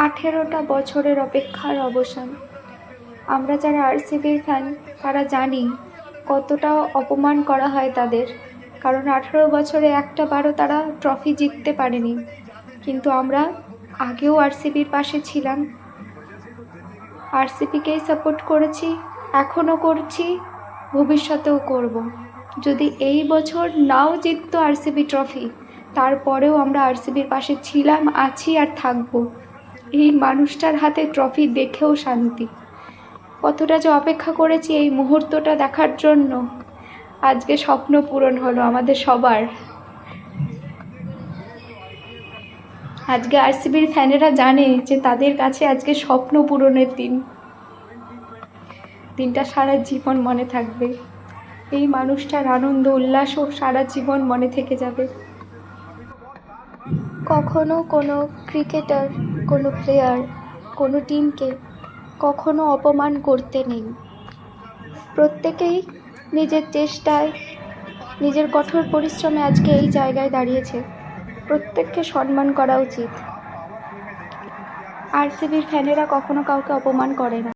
18টা বছরের অপেক্ষার অবসান। আমরা যারা আরসিবির ফ্যান তারা জানি কতটা অপমান করা হয় তাদের, কারণ 18 বছরে একটা বারও তারা ট্রফি জিততে পারেনি। কিন্তু আমরা আগেও আরসিবির পাশে ছিলাম, আরসিবিকেই সাপোর্ট করেছি, এখনও করছি, ভবিষ্যতেও করব। যদি এই বছর নাও জিততো আরসিবি ট্রফি, তারপরেও আমরা আরসিবির পাশে ছিলাম, আছি আর থাকবো। এই মানুষটার হাতে ট্রফি দেখেও শান্তি। কতটা যে অপেক্ষা করেছি এই মুহূর্তটা দেখার জন্য, আজকে স্বপ্ন পূরণ হলো আমাদের সবার। আজকে আরসিবির ফ্যানেরা জানে যে তাদের কাছে আজকে স্বপ্ন পূরণের দিন। দিনটা সারা জীবন মনে থাকবে। এই মানুষটার আনন্দ উল্লাসও সারা জীবন মনে থেকে যাবে। কখনো কোনো ক্রিকেটার, কোনো প্লেয়ার, কোনো টিমকে কখনো অপমান করতে নেই। প্রত্যেকেই নিজের চেষ্টায়, নিজের কঠোর পরিশ্রমে আজকে এই জায়গায় দাঁড়িয়েছে। প্রত্যেককে সম্মান করা উচিত। আরসিবির ফ্যানেরা কখনো কাউকে অপমান করে না।